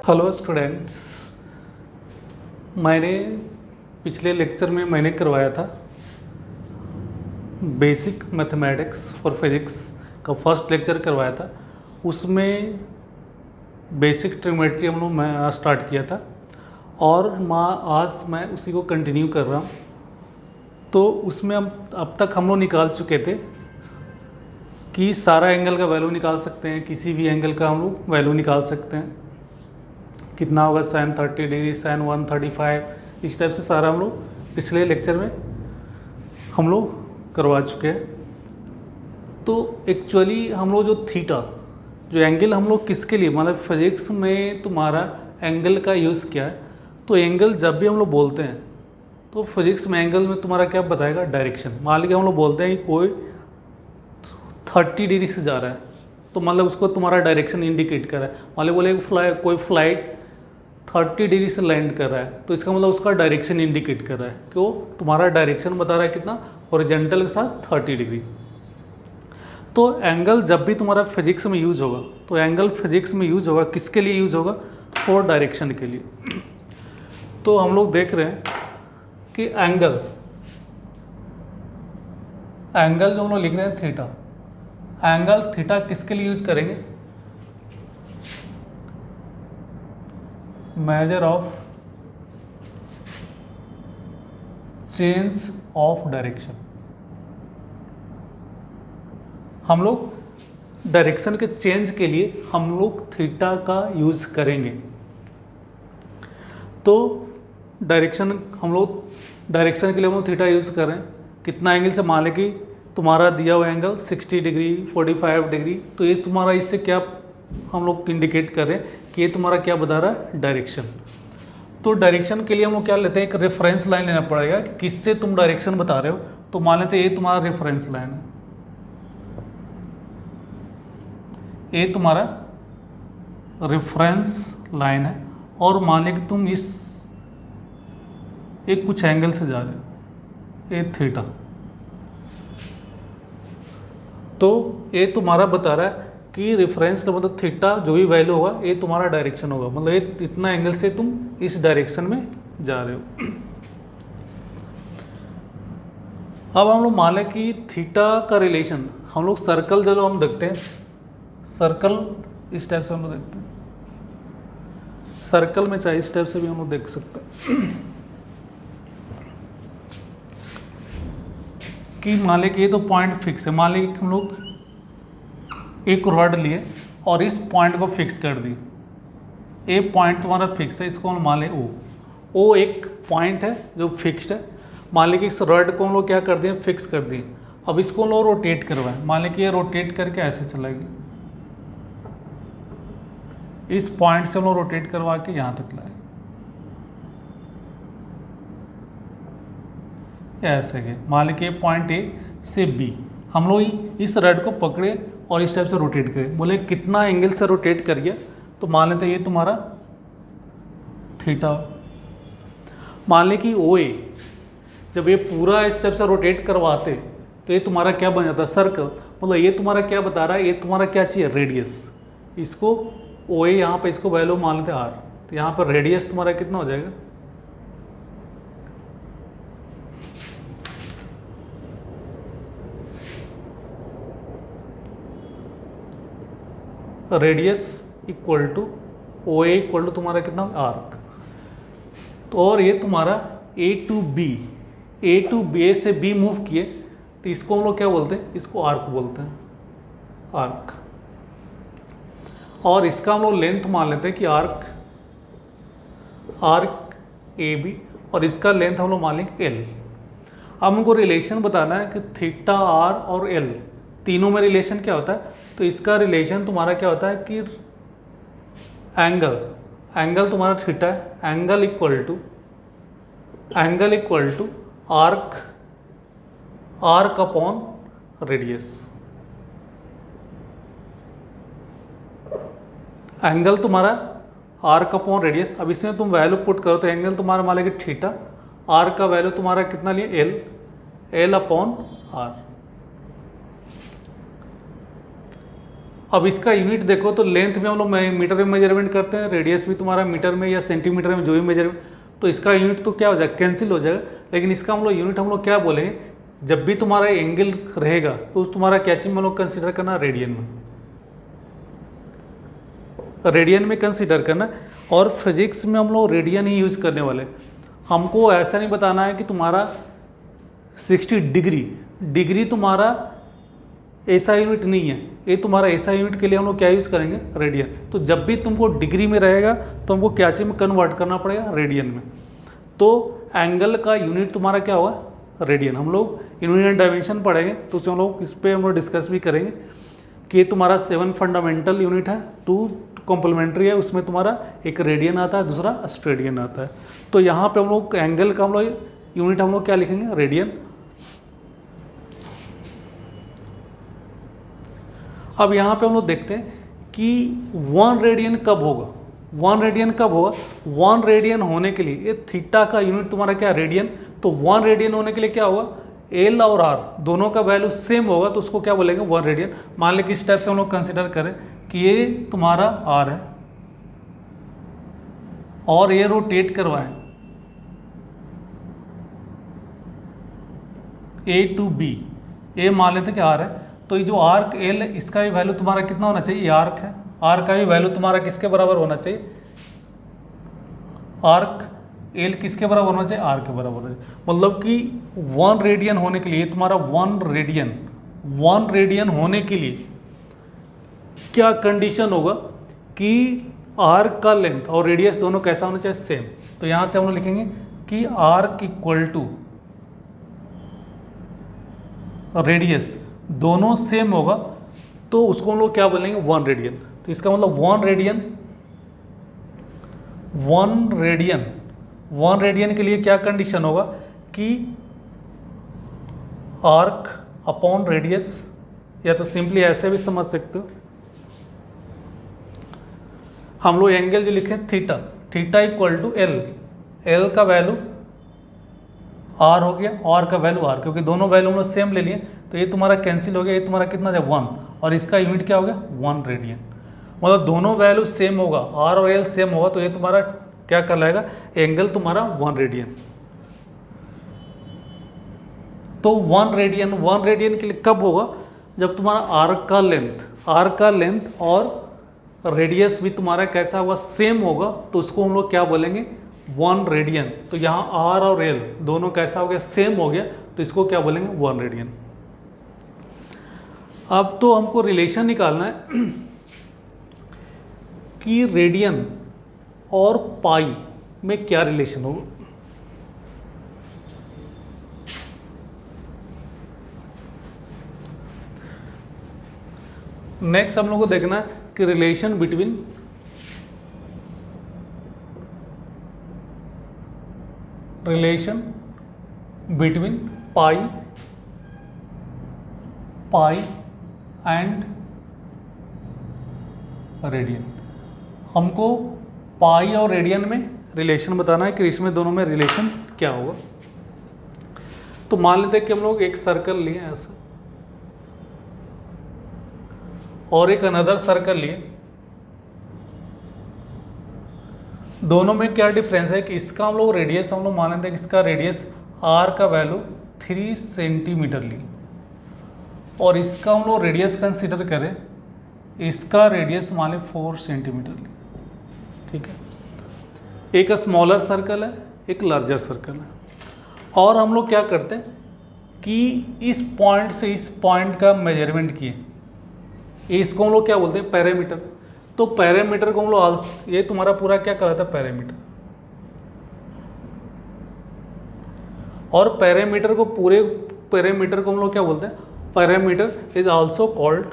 Hello students, मैंने पिछले lecture में मैंने करवाया था बेसिक मैथमेटिक्स फॉर फिजिक्स का फर्स्ट लेक्चर करवाया था। उसमें बेसिक ट्रिग्नोमेट्री हम लोग मैं स्टार्ट किया था और आज मैं उसी को कंटिन्यू कर रहा हूँ। तो उसमें हम अब तक हम लोग निकाल चुके थे कि सारा एंगल का वैल्यू निकाल सकते हैं, किसी भी एंगल का हम लोग वैल्यू निकाल सकते हैं। कितना होगा sin 30 डिग्री, sin 135, इस टाइप से सारा हम लोग पिछले लेक्चर में हम लोग करवा चुके हैं। तो एक्चुअली हम लोग जो थीटा जो एंगल हम लोग किसके लिए, मतलब फिजिक्स में तुम्हारा एंगल का यूज़ क्या है। तो एंगल जब भी हम लोग बोलते हैं तो फिजिक्स में एंगल में तुम्हारा क्या बताएगा, डायरेक्शन। मान लीजिए हम लोग बोलते हैं कि कोई 30 डिग्री से जा रहा है तो मतलब उसको तुम्हारा डायरेक्शन इंडिकेट कर रहा है। मान लीजिए बोले कोई फ्लाइट 30 डिग्री से लैंड कर रहा है तो इसका मतलब उसका डायरेक्शन इंडिकेट कर रहा है। क्यों? तुम्हारा डायरेक्शन बता रहा है कितना, हॉरिजॉन्टल के साथ 30 डिग्री। तो एंगल जब भी तुम्हारा फिजिक्स में यूज होगा तो एंगल फिजिक्स में यूज होगा किसके लिए यूज होगा, फॉर डायरेक्शन के लिए। तो हम लोग देख रहे हैं कि एंगल जो हम लोग लिख रहे हैं थीटा, एंगल थीटा किसके लिए यूज करेंगे, measure of change of direction. हम लोग डायरेक्शन के चेंज के लिए हम लोग थीटा का यूज करेंगे। तो डायरेक्शन के लिए हम लोग थीटा यूज कर रहे हैं। कितना एंगल से, मान लें कि तुम्हारा दिया हुआ एंगल 60 डिग्री 45 डिग्री, तो ये तुम्हारा इससे क्या हम लोग इंडिकेट कर रहे हैं कि ये तुम्हारा क्या बता रहा है, डायरेक्शन। तो डायरेक्शन के लिए हम लोग क्या लेते हैं, एक रेफरेंस लाइन लेना पड़ेगा कि किससे तुम डायरेक्शन बता रहे हो। तो मान लेते हैं ये तुम्हारा रेफरेंस लाइन है, ये तुम्हारा रेफरेंस लाइन है और मान लें कि तुम इस एक कुछ एंगल से जा रहे हो, ये थीटा। तो ये तुम्हारा बता रहा है कि रेफरेंस मतलब थीटा जो भी वैल्यू होगा ये तुम्हारा डायरेक्शन होगा, मतलब ये इतना एंगल से तुम इस डायरेक्शन में जा रहे हो। अब हम लोग मान लें कि थीटा का रिलेशन हम लोग सर्कल जो हम देखते हैं, सर्कल इस टाइप से हम लोग देखते हैं, सर्कल में चाहे इस टाइप से भी हम लोग देख सकते हैं कि मान लें कि ये तो पॉइंट फिक्स है। मान लें कि हम लोग एक रॉड लिए और इस पॉइंट को फिक्स कर दी। ए पॉइंट तुम्हारा फिक्स है, इसको हम मान लें ओ एक पॉइंट है जो फिक्स्ड है। मान लें कि इस रॉड को हम लोग क्या कर दिए, फिक्स कर दिए। अब इसको हम लोग रोटेट करवाएं। मान लें कि ये रोटेट करके ऐसे चलाएगी, इस पॉइंट से हम लोग रोटेट करवा के यहाँ तक लाए, ऐसे के। मान लें कि पॉइंट ए से बी हम लोग इस रॉड को पकड़े और इस टाइप से रोटेट करें। बोले कितना एंगल से रोटेट करिए, तो मान लेते हैं ये तुम्हारा थीटा। मान लें कि ओ ए जब ये पूरा इस टाइप से रोटेट करवाते तो ये तुम्हारा क्या बन जाता है, सर्कल। मतलब ये तुम्हारा क्या बता रहा है, ये तुम्हारा क्या चाहिए, रेडियस। इसको ओ ए यहाँ पे इसको वैल्यू मान लेते हैं आर, तो यहाँ पर रेडियस तुम्हारा कितना हो जाएगा, radius equal to O A equal to तुम्हारा कितना, आर्क। तो और ये तुम्हारा ए टू बी से बी मूव किए तो इसको हम लोग क्या बोलते हैं, इसको आर्क बोलते हैं, आर्क। और इसका हम लोग लेंथ मान लेते हैं कि आर्क ए बी, और इसका लेंथ हम लोग मान लेंगे एल। अब हमको रिलेशन बताना है कि थीटा आर और एल तीनों में रिलेशन क्या होता है। तो इसका रिलेशन तुम्हारा क्या होता है कि एंगल तुम्हारा थीटा है, angle equal to arc upon radius. Angle तुम्हारा आर्क अपॉन रेडियस। अब इसमें तुम वैल्यू पुट करो तो एंगल तुम्हारा मान लेंगे थीटा, आर का वैल्यू तुम्हारा कितना लिए, एल अपॉन आर। अब इसका यूनिट देखो तो लेंथ में हम लोग मीटर में मेजरमेंट करते हैं, रेडियस भी तुम्हारा मीटर में या सेंटीमीटर में जो भी मेजरमेंट, तो इसका यूनिट तो क्या हो जाएगा, कैंसिल हो जाएगा। लेकिन इसका हम लोग यूनिट हम लोग क्या बोलेंगे, जब भी तुम्हारा एंगल रहेगा तो तुम्हारा क्या चीज हम लोग कंसिडर करना, रेडियन में, रेडियन में कंसिडर करना। और फिजिक्स में हम लोग रेडियन ही यूज करने वाले। हमको ऐसा नहीं बताना है कि तुम्हारा 60 डिग्री तुम्हारा ऐसा यूनिट नहीं है, ये तुम्हारा ऐसा यूनिट के लिए हम लोग क्या यूज़ करेंगे, रेडियन। तो जब भी तुमको डिग्री में रहेगा तो हमको क्या चीज में कन्वर्ट करना पड़ेगा, रेडियन में। तो एंगल का यूनिट तुम्हारा क्या होगा, रेडियन। हम लोग यूनिट एंड डायमेंशन पढ़ेंगे तो हम लोग इस पर हम लोग डिस्कस भी करेंगे कि ये तुम्हारा 7 फंडामेंटल यूनिट है, 2 कॉम्प्लीमेंट्री है, उसमें तुम्हारा एक रेडियन आता है, दूसरा स्टेडियन आता है। तो यहाँ पे हम लोग एंगल का हम लोग यूनिट हम लोग क्या लिखेंगे, रेडियन। अब यहाँ पे हम लोग देखते हैं कि 1 रेडियन कब होगा, 1 रेडियन कब होगा। 1 रेडियन होने के लिए ये थीटा का यूनिट तुम्हारा क्या, रेडियन। तो 1 रेडियन होने के लिए क्या होगा, एल और आर दोनों का वैल्यू सेम होगा, तो उसको क्या बोलेंगे, 1 रेडियन। मान लें कि इस टाइप से हम लोग कंसिडर करें कि ये तुम्हारा आर है और ये रोटेट करवाएं ए टू बी, ये मान लेते कि आर है। तो ये जो आर्क एल है इसका भी वैल्यू तुम्हारा कितना होना चाहिए, ये आर्क है, आर्क का भी वैल्यू तुम्हारा किसके बराबर होना चाहिए, आर्क एल किसके बराबर होना चाहिए, आर के बराबर होना चाहिए। मतलब कि 1 रेडियन होने के लिए तुम्हारा 1 रेडियन होने के लिए क्या कंडीशन होगा कि आर्क का लेंथ और रेडियस दोनों कैसा होना चाहिए, सेम। तो यहां से हम लोग लिखेंगे कि आर्क इक्वल टू रेडियस दोनों सेम होगा, तो उसको हम लोग क्या बोलेंगे, 1 रेडियन। तो इसका मतलब 1 रेडियन के लिए क्या कंडीशन होगा कि आर्क अपॉन रेडियस, या तो सिंपली ऐसे भी समझ सकते हो, हम लोग एंगल जो लिखे थीटा इक्वल टू एल का वैल्यू आर हो गया, आर का वैल्यू आर, क्योंकि दोनों वैल्यू हम लोग सेम ले लिए, तो ये तुम्हारा कैंसिल हो गया, ये तुम्हारा कितना है 1, और इसका यूनिट क्या हो गया, 1 रेडियन। मतलब दोनों वैल्यू सेम होगा, आर और एल सेम होगा, तो ये तुम्हारा क्या कहलाएगा, एंगल तुम्हारा 1 रेडियन। तो 1 रेडियन के लिए कब होगा, जब तुम्हारा आर्क का लेंथ और रेडियस भी तुम्हारा कैसा होगा, सेम होगा, तो उसको हम लोग क्या बोलेंगे, 1 रेडियन। तो यहाँ आर और एल दोनों कैसा हो गया, सेम हो गया, तो इसको क्या बोलेंगे, 1 रेडियन। अब तो हमको रिलेशन निकालना है कि रेडियन और पाई में क्या रिलेशन होगा। नेक्स्ट हम लोग को देखना है कि relation between pi and radian. हमको पाई और रेडियन में रिलेशन बताना है कि इसमें दोनों में रिलेशन क्या होगा। तो मान लेते हैं कि हम लोग एक सर्कल लिए ऐसा और एक अनदर सर्कल लिए, दोनों में क्या डिफरेंस है कि इसका हम लोग रेडियस हम लोग मान लेते हैं कि इसका रेडियस आर का वैल्यू 3 सेंटीमीटर लिए, और इसका हम लोग रेडियस कंसिडर करें, इसका रेडियस मान लें 4 सेंटीमीटर लिए। ठीक है, एक स्मॉलर सर्कल है, एक लार्जर सर्कल है, और हम लोग क्या करते हैं कि इस पॉइंट से इस पॉइंट का मेजरमेंट किए, इसको हम लोग क्या बोलते हैं, पैरामीटर। तो पैरामीटर को हम लोग, ये तुम्हारा पूरा क्या कहलाता है, पैरामीटर। और पैरामीटर को, पूरे पैरामीटर को हम लोग क्या बोलते हैं, पैरामीटर इज आल्सो कॉल्ड,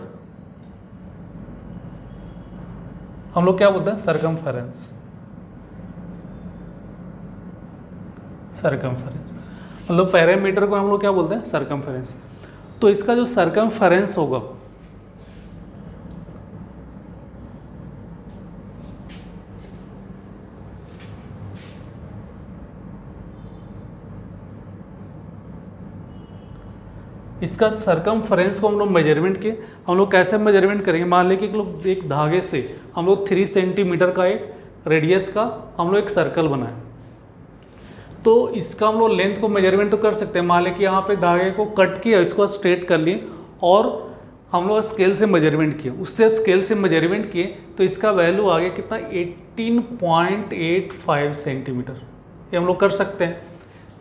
हम लोग क्या बोलते हैं, सरकमफेरेंस। मतलब पैरामीटर को हम लोग क्या बोलते हैं, सरकमफेरेंस। तो इसका जो सरकमफेरेंस होगा, इसका सरकमफ्रेंस को हम लोग मेजरमेंट किए। हम लोग कैसे मेजरमेंट करेंगे, मान लें कि एक धागे से हम लोग 3 सेंटीमीटर का एक रेडियस का हम लोग एक सर्कल बनाए, तो इसका हम लोग लेंथ को मेजरमेंट तो कर सकते हैं। मान लें कि यहाँ पे धागे को कट किया, इसको स्ट्रेट कर लिए और हम लोग स्केल से मेजरमेंट किए, उससे स्केल से मेजरमेंट किए तो इसका वैल्यू आ गया कितना, 18.85 सेंटीमीटर। ये हम लोग कर सकते हैं,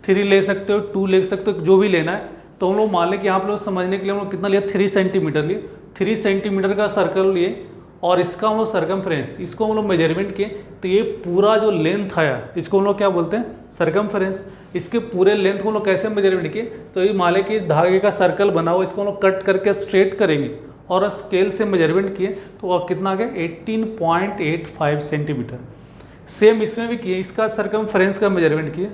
3 ले सकते हो, 2 ले सकते हो, जो भी लेना है। तो हम लोग मान लें कि यहाँ पर लोग समझने के लिए हम लोग कितना लिया, 3 सेंटीमीटर लिए, 3 सेंटीमीटर का सर्कल लिए और इसका हम लोग सरकमफ्रेंस, इसको हम लोग मेजरमेंट किए तो ये पूरा जो लेंथ आया इसको हम लोग क्या बोलते हैं, सरकमफ्रेंस। इसके पूरे लेंथ को हम लोग कैसे मेजरमेंट किए, तो ये मान लें कि इस धागे का सर्कल बना हुआ, इसको हम लोग कट करके स्ट्रेट करेंगे और स्केल से मेजरमेंट किए तो अब कितना आ गया, 18.85 सेंटीमीटर। सेम इसमें भी किए, इसका सरकमफ्रेंस का मेजरमेंट किए,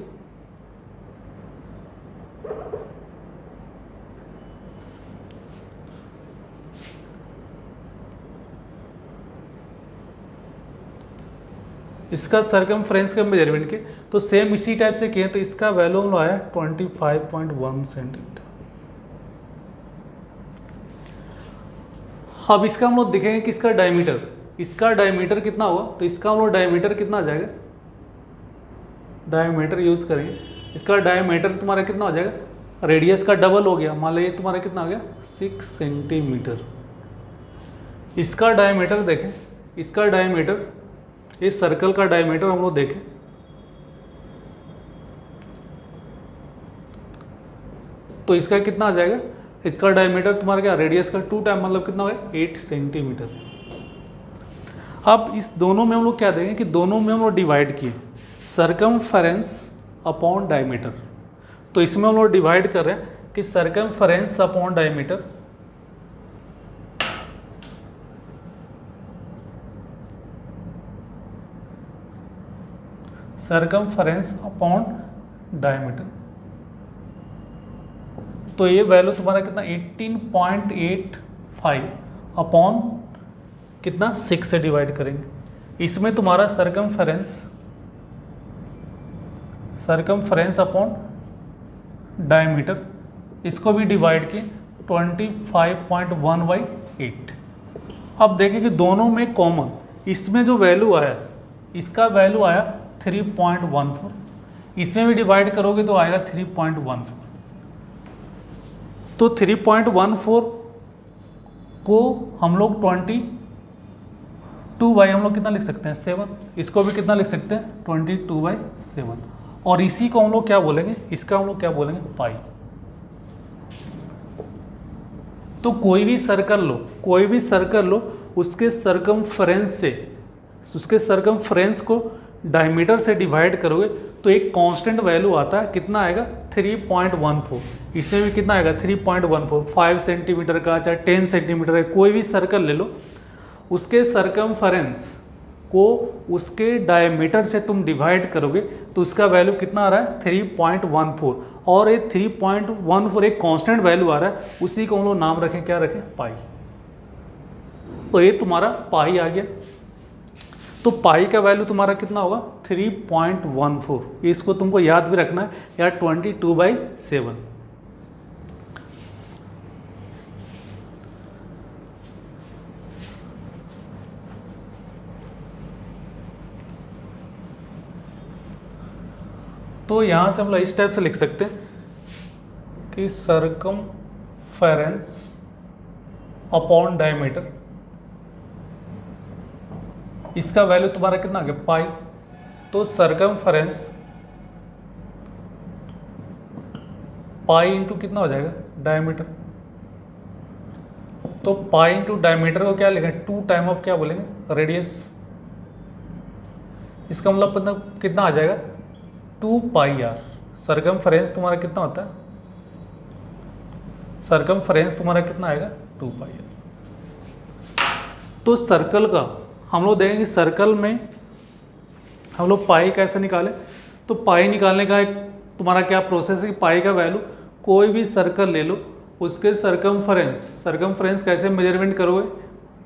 इसका सरकमफ्रेंस का मेजरमेंट किए तो सेम इसी टाइप से किए, तो इसका वैल्यू हम लोग आया 25.1 सेंटीमीटर। अब इसका हम लोग देखेंगे कि इसका डायमीटर, इसका डायमीटर कितना हुआ, तो इसका हम लोग डायमीटर कितना आ जाएगा, डायमीटर यूज करेंगे। इसका डायमीटर तुम्हारा कितना हो जाएगा, रेडियस का डबल हो गया, मान लीजिए तुम्हारा कितना आ गया, 6 सेंटीमीटर। इसका डायमीटर देखें, इसका डायमीटर, इस सर्कल का डायमीटर हम लोग देखें तो इसका कितना आ जाएगा, इसका डायमीटर तुम्हारा क्या, रेडियस का 2 टाइम, मतलब कितना हो गया, 8 सेंटीमीटर। अब इस दोनों में हम लोग क्या देखेंगे कि दोनों में हम लोग डिवाइड किए सरकमफ्रेंस अपॉन डायमीटर। तो इसमें हम लोग डिवाइड कर रहे हैं कि circumference upon diameter, circumference upon diameter, तो ये वैल्यू तुम्हारा कितना, 18.85 अपॉन कितना, 6 से डिवाइड करेंगे। इसमें तुम्हारा सरकमफ्रेंस अपॉन डायमीटर, इसको भी डिवाइड किए 25.1/8। अब देखें कि दोनों में कॉमन, इसमें जो वैल्यू आया, इसका वैल्यू आया 3.14, इसमें भी डिवाइड करोगे तो आएगा 3.14। तो 3.14 को हम लोग 22 हम लोग कितना लिख सकते हैं, 7। इसको भी कितना लिख सकते हैं, 22/7। और इसी को हम लोग क्या बोलेंगे, इसका हम लोग क्या बोलेंगे, पाई। तो कोई भी सर्कल लो, उसके सरकमफ्रेंस को डायमीटर से डिवाइड करोगे तो एक कांस्टेंट वैल्यू आता है, कितना आएगा, 3.14। इसमें भी कितना आएगा, 3.14। 5 सेंटीमीटर का चाहे 10 सेंटीमीटर का कोई भी सर्कल ले लो, उसके सरकमफ्रेंस को उसके डायमीटर से तुम डिवाइड करोगे तो उसका वैल्यू कितना आ रहा है, 3.14। और ये 3.14 एक कांस्टेंट वैल्यू आ रहा है, उसी को हम लोग नाम रखें, क्या रखें, पाई। तो ये तुम्हारा पाई आ गया। तो पाई का वैल्यू तुम्हारा कितना होगा, 3.14। इसको तुमको याद भी रखना है यार, 22/7। तो यहां से हम लोग इस टाइप से लिख सकते हैं कि सरकमफेरेंस अपॉन डायमीटर, इसका वैल्यू तुम्हारा कितना आ गया, पाई। तो सरकमफेरेंस पाई इंटू कितना हो जाएगा, डायमीटर। तो पाई इंटू डायमीटर को क्या लिखेंगे, 2 टाइम ऑफ क्या बोलेंगे, रेडियस। इसका मतलब कितना आ जाएगा, 2πr। सरकमफेरेंस तुम्हारा कितना होता है, सरकमफेरेंस तुम्हारा कितना आएगा, 2πr। तो सर्कल का हम लोग देखेंगे, सर्कल में हम लोग पाई कैसे निकालें। तो पाई निकालने का एक तुम्हारा क्या प्रोसेस है कि पाई का वैल्यू, कोई भी सर्कल ले लो, उसके सरकमफ्रेंस कैसे मेजरमेंट करोगे।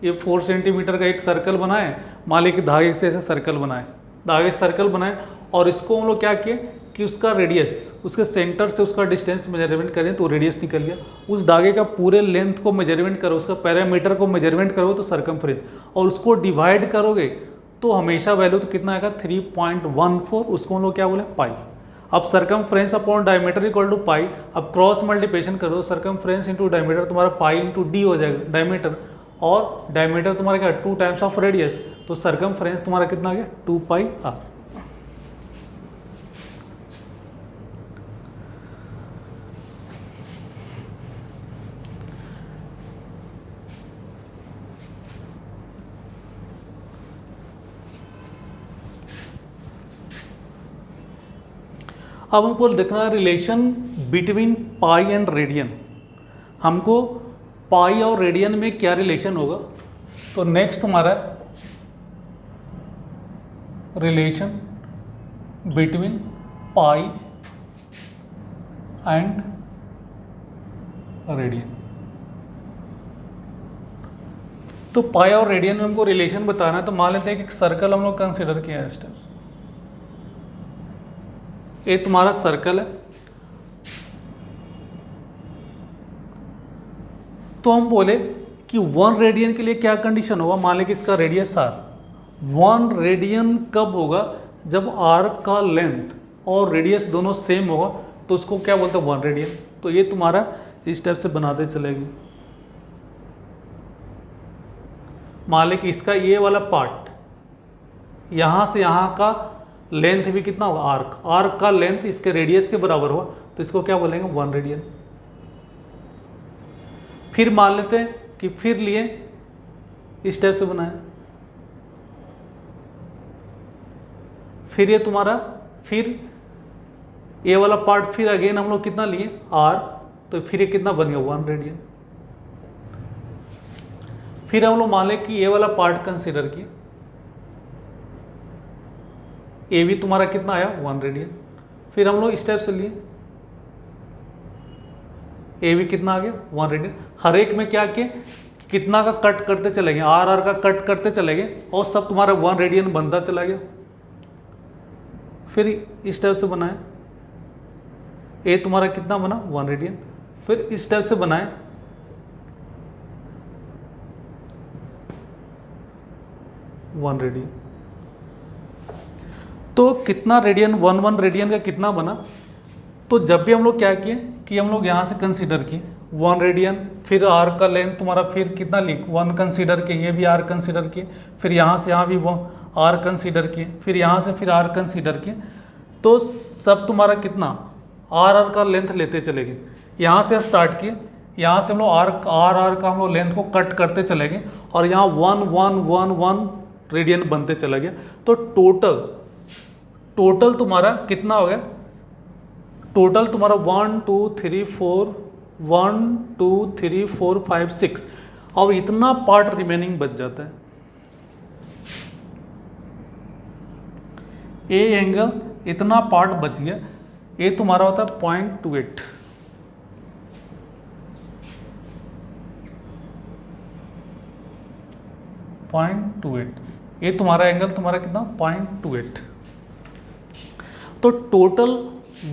ये 4 सेंटीमीटर का एक सर्कल बनाए, मान लीजिए कि धागे से ऐसे सर्कल बनाए, धागे से सर्कल बनाए और इसको हम लोग क्या किए कि उसका रेडियस, उसके सेंटर से उसका डिस्टेंस मेजरमेंट करें तो रेडियस निकल गया। उस धागे का पूरे लेंथ को मेजरमेंट करो, उसका पैरामीटर को मेजरमेंट करो तो सरकमफ्रेंस, और उसको डिवाइड करोगे तो हमेशा वैल्यू तो कितना आएगा 3.14, उसको हम लोग क्या बोले पाई। अब circumference upon diameter equal to pi, अब क्रॉस मल्टीप्लिकेशन करो, सरकमफ्रेंस इंटू डायमीटर तुम्हारा पाई इंटू डी हो जाएगा डायमीटर, और डायमीटर तुम्हारा क्या 2 टाइम्स ऑफ रेडियस, तो सरकमफ्रेंस तुम्हारा कितना आ गया 2 पाई आर। अब हमको देखना है relation between pi and radian, हमको पाई और रेडियन में क्या रिलेशन होगा। तो नेक्स्ट हमारा relation between pi and radian. तो पाई और रेडियन में हमको रिलेशन बताना है, तो मान लेते हैं कि एक सर्कल हम लोग कंसिडर किया है इस टाइम, ये तुम्हारा सर्कल है, तो हम बोले कि 1 रेडियन के लिए क्या कंडीशन होगा। मान लें कि इसका रेडियस आर, 1 रेडियन कब होगा जब आर का लेंथ और रेडियस दोनों सेम होगा, तो उसको क्या बोलते हैं 1 रेडियन। तो ये तुम्हारा इस टाइप से बनाते चलेगी। मान लें कि इसका ये वाला पार्ट यहाँ से यहाँ का लेंथ भी कितना होगा आर्क, आर्क का लेंथ इसके रेडियस के बराबर हुआ, तो इसको क्या बोलेंगे 1 रेडियन। फिर मान लेते हैं कि फिर लिए इस टाइप से बनाए, फिर ये तुम्हारा, फिर ये वाला पार्ट फिर अगेन हम लोग कितना लिए आर, तो फिर ये कितना बन गया 1 रेडियन। फिर हम लोग मान लें कि ये वाला पार्ट कंसीडर किए, ए भी तुम्हारा कितना आया 1 रेडियन। फिर हम लोग इस टाइप से लिए, ए भी कितना आ गया 1 रेडियन। हर एक में क्या किए, कितना का कट करते चलेंगे, आर आर का कट करते चलेंगे, और सब तुम्हारा 1 रेडियन बनता चला गया। फिर इस टाइप से बनाए, ए तुम्हारा कितना बना 1 रेडियन। फिर इस टाइप से बनाए, वन रेडियन। तो कितना रेडियन 1 रेडियन का कितना बना। तो जब भी हम लोग क्या किए कि हम लोग यहाँ से कंसीडर किए 1 रेडियन, फिर आर का लेंथ तुम्हारा फिर कितना लिख 1 कंसीडर किए, ये भी आर कंसीडर किए, फिर यहाँ से यहाँ भी वो आर कंसीडर किए, फिर यहाँ से फिर आर कंसीडर किए, तो सब तुम्हारा कितना आर का लेंथ लेते चले गए। यहाँ से स्टार्ट किए, यहाँ से हम लोग आर का हम लोग लेंथ को कट करते चले गए, और यहाँ 1 रेडियन बनते चला गया। तो टोटल तुम्हारा कितना हो गया, टोटल तुम्हारा 1 2 3 4 1 2 3 4 5 6, अब इतना पार्ट रिमेनिंग बच जाता है। ए एंगल इतना पार्ट बच गया, ये तुम्हारा होता है 0.28, ये तुम्हारा एंगल तुम्हारा कितना 0.28। तो टोटल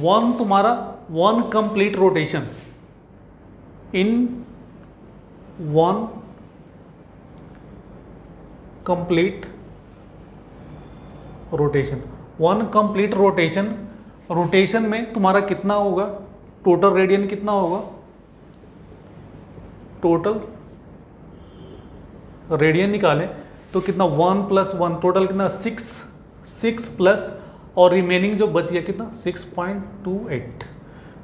1 तुम्हारा 1 कंप्लीट रोटेशन इन 1 कंप्लीट रोटेशन, 1 कंप्लीट रोटेशन में तुम्हारा कितना होगा, टोटल रेडियन कितना होगा, टोटल रेडियन निकालें तो कितना 1 + 1 टोटल कितना 6 प्लस, और रिमेनिंग जो बच गया कितना 6.28।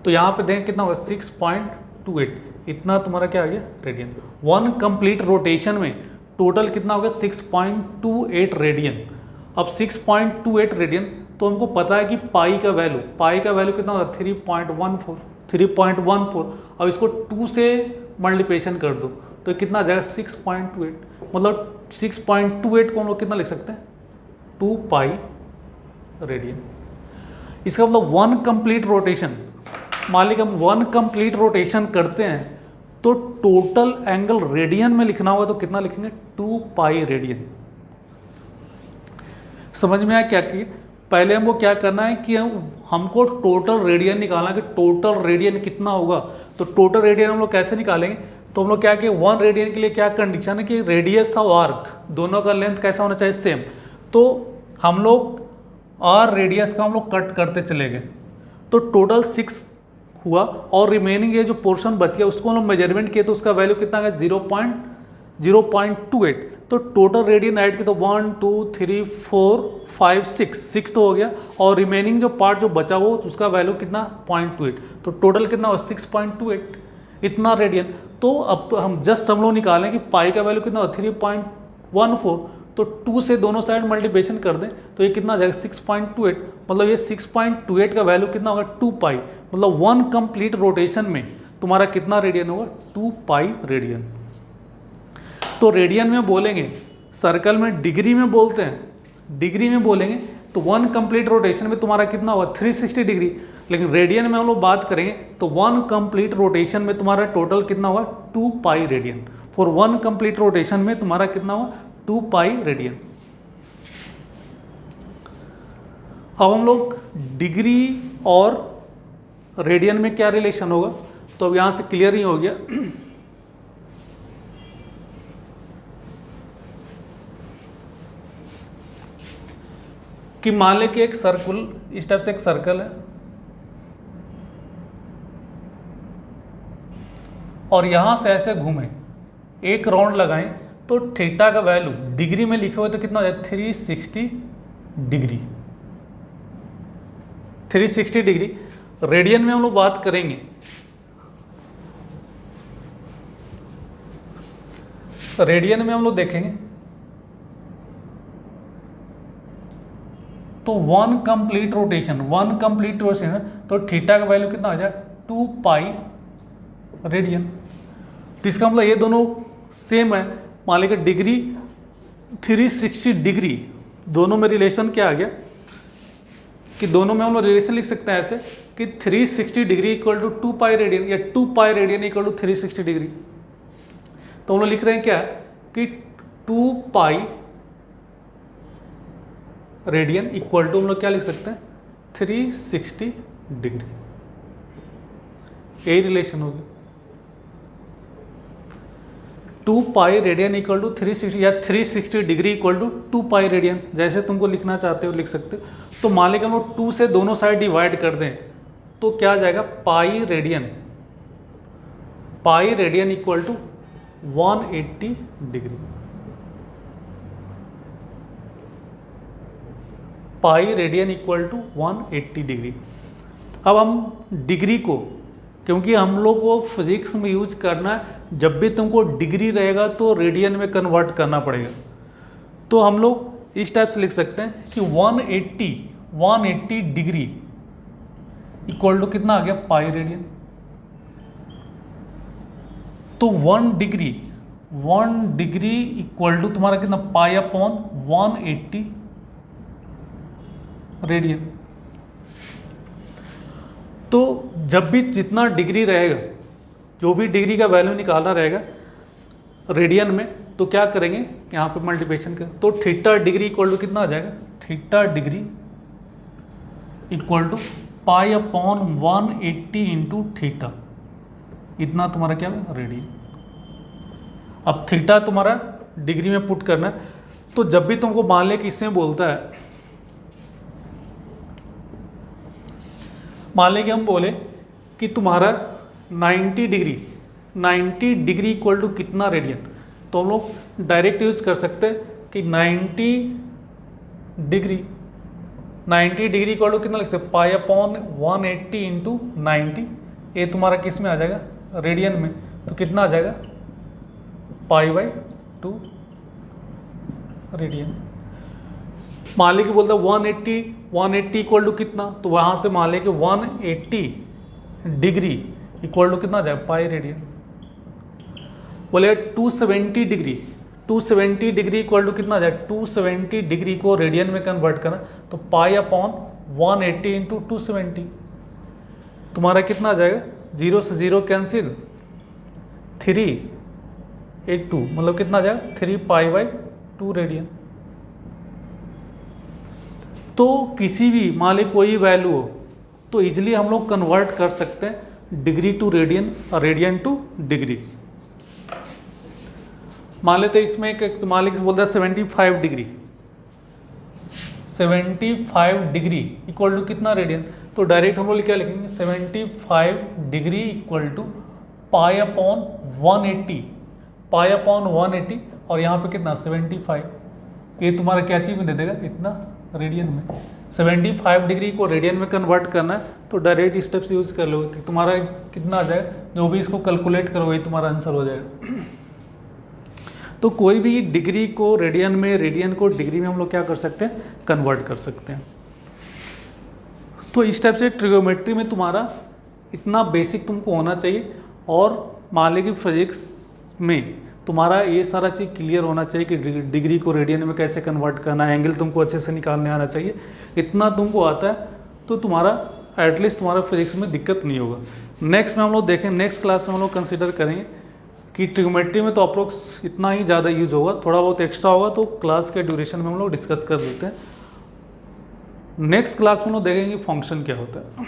तो यहाँ पे देखें कितना होगा 6.28, इतना तुम्हारा क्या आ गया रेडियन। 1 कंप्लीट रोटेशन में टोटल कितना होगा 6.28 रेडियन। अब 6.28 रेडियन, तो हमको पता है कि पाई का वैल्यू कितना होगा 3.14। अब इसको 2 से मल्टीप्लिकेशन कर दो तो कितना आ जाएगा 6.28, मतलब 6.28 को हम लोग कितना लिख सकते हैं 2 पाई रेडियन। इसका मतलब 1 कंप्लीट रोटेशन, मान लीजिए हम 1 कंप्लीट रोटेशन करते हैं तो टोटल एंगल रेडियन में लिखना होगा तो कितना लिखेंगे 2 पाई रेडियन। समझ में आया क्या कि पहले हमको क्या करना है कि हमको टोटल रेडियन निकालना है कि टोटल रेडियन कितना होगा। तो टोटल रेडियन हम लोग कैसे निकालेंगे, तो हम लोग क्या कि 1 रेडियन के लिए क्या कंडीशन है कि रेडियस ऑफ आर्क दोनों का लेंथ कैसा होना चाहिए, सेम। तो हम लोग आर रेडियस का हम लोग कट करते चले गए, तो टोटल 6 हुआ और रिमेनिंग ये जो पोर्शन बच गया उसको हम लोग मेजरमेंट किए तो उसका वैल्यू कितना आ गया 0.28। तो टोटल रेडियन ऐड किया तो 1 2 3 4 5 6 तो हो गया, और रिमेनिंग जो पार्ट जो बचा हो उसका वैल्यू कितना 0.28, तो टोटल कितना हुआ 6.28 इतना रेडियन। तो अब हम लोग निकालें कि पाई का वैल्यू कितना हुआ 3.14, तो 2 से दोनों साइड मल्टीप्लिकेशन कर दें तो ये कितना आ जाएगा 6.28, मतलब ये 6.28 का वैल्यू कितना होगा 2 पाई, मतलब 1 कंप्लीट रोटेशन में तुम्हारा कितना रेडियन होगा 2 पाई रेडियन। तो रेडियन में बोलेंगे, सर्कल में डिग्री में बोलते हैं, डिग्री में बोलेंगे तो 1 कंप्लीट रोटेशन में तुम्हारा कितना होगा 360 डिग्री, लेकिन रेडियन में हम लोग बात करेंगे तो 1 कंप्लीट रोटेशन में तुम्हारा टोटल कितना होगा 2 pi radian. For 1 complete rotation में तुम्हारा कितना होगा 2 पाई रेडियन। अब हम लोग डिग्री और रेडियन में क्या रिलेशन होगा, तो अब यहां से क्लियर ही हो गया। कि मान ले कि एक सर्कल, इस टाइप से एक सर्कल है और यहां से ऐसे घूमे, एक राउंड लगाएं तो थीटा का वैल्यू डिग्री में लिखे हुए तो कितना हो जाए 360 डिग्री। 360 डिग्री रेडियन में हम लोग बात करेंगे, रेडियन में हम लोग देखेंगे तो 1 कंप्लीट रोटेशन तो थीटा का वैल्यू कितना हो जाए 2 पाई रेडियन। तो इसका मतलब ये दोनों सेम है। मान लीजिए डिग्री 360 डिग्री, दोनों में रिलेशन क्या आ गया कि दोनों में हम लोग रिलेशन लिख सकते हैं ऐसे कि 360 degree equal to 2 pi radian या 2 pi radian equal to 360 degree. तो हम लोग लिख रहे हैं क्या कि 2 पाई रेडियन इक्वल टू हम लोग क्या लिख सकते हैं 360 डिग्री, यही रिलेशन होगी। 2 पाई रेडियन इक्वल टू 360 या 360 degree equal to 2 pi radian, जैसे तुमको लिखना चाहते हो लिख सकते हो। तो मान लें कि हम लोग 2 से दोनों साइड डिवाइड कर दें तो क्या आ जाएगा pi radian equal to 180 degree. Pi radian equal to 180 degree. अब हम डिग्री को, क्योंकि हम लोग को फिजिक्स में यूज करना है, जब भी तुमको डिग्री रहेगा तो रेडियन में कन्वर्ट करना पड़ेगा। तो हम लोग इस टाइप से लिख सकते हैं कि 180 डिग्री इक्वल टू कितना आ गया पाई रेडियन। तो 1 डिग्री इक्वल टू तुम्हारा कितना पाई अपॉन 180 रेडियन। तो जब भी जितना डिग्री रहेगा, जो भी डिग्री का वैल्यू निकालना रहेगा रेडियन में, तो क्या करेंगे यहाँ पे मल्टीप्लिकेशन करें तो थीटा डिग्री इक्वल टू कितना आ जाएगा theta degree equal to pi upon 180 into theta, इतना तुम्हारा क्या है रेडियन। अब थीटा तुम्हारा डिग्री में पुट करना है। तो जब भी तुमको मान ले कि इसमें बोलता है, मान लें कि हम बोले कि तुम्हारा 90 डिग्री इक्वल टू कितना रेडियन, तो हम लोग डायरेक्ट यूज कर सकते हैं कि 90 डिग्री इक्वल टू कितना लिखते हैं पाई अपॉन 180 इंटू 90, ये तुम्हारा किस में आ जाएगा रेडियन में, तो कितना आ जाएगा पाई बाई 2 रेडियन। मान लीजिए बोलता है 180 इक्वल टू कितना, तो वहाँ से मान लें कि 180 डिग्री इक्वल टू कितना आ जाएगा पाई रेडियन। बोले 270 डिग्री इक्वल टू कितना आ जाएगा 270 डिग्री को रेडियन में कन्वर्ट करना, तो पाई अपॉन 180 इंटू 270 तुम्हारा कितना आ जाएगा, 0 से 0 कैंसिल 382, मतलब कितना आ जाएगा 3 पाई बाई 2 रेडियन। तो किसी भी मान ली कोई वैल्यू हो तो इजीली हम लोग कन्वर्ट कर सकते हैं डिग्री टू रेडियन और रेडियन टू डिग्री। मान लेते इसमें एक मान लीजिए बोलता है 75 डिग्री, 75 डिग्री इक्वल टू कितना रेडियन, तो डायरेक्ट हम लोग क्या लिखेंगे 75 degree equal to pi upon 180, pi upon 180 और यहाँ पे कितना 75, ये तुम्हारा क्या चीज में दे देगा इतना रेडियन में। 75 डिग्री को रेडियन में कन्वर्ट करना है तो डायरेक्ट स्टेप्स यूज कर लो, तुम्हारा कितना आ जाएगा, जो भी इसको कैलकुलेट करोगे तुम्हारा आंसर हो जाएगा। तो कोई भी डिग्री को रेडियन में, रेडियन को डिग्री में हम लोग क्या कर सकते हैं, कन्वर्ट कर सकते हैं। तो इस टाइप से ट्रिगोमेट्री में तुम्हारा इतना बेसिक तुमको होना चाहिए और मान लीजिए फिजिक्स में तुम्हारा ये सारा चीज़ क्लियर होना चाहिए कि डिग्री को रेडियन में कैसे कन्वर्ट करना है, एंगल तुमको अच्छे से निकालने आना चाहिए। इतना तुमको आता है तो तुम्हारा एटलीस्ट तुम्हारा फिजिक्स में दिक्कत नहीं होगा। नेक्स्ट में हम लोग देखें, नेक्स्ट क्लास में हम लोग कंसिडर करेंगे कि ट्रिगोमेट्री में तो अप्रोक्स इतना ही ज़्यादा यूज होगा, थोड़ा बहुत एक्स्ट्रा होगा तो क्लास के ड्यूरेशन में हम लोग डिस्कस कर देते हैं। नेक्स्ट क्लास में हम लोग देखेंगे फंक्शन क्या होता है।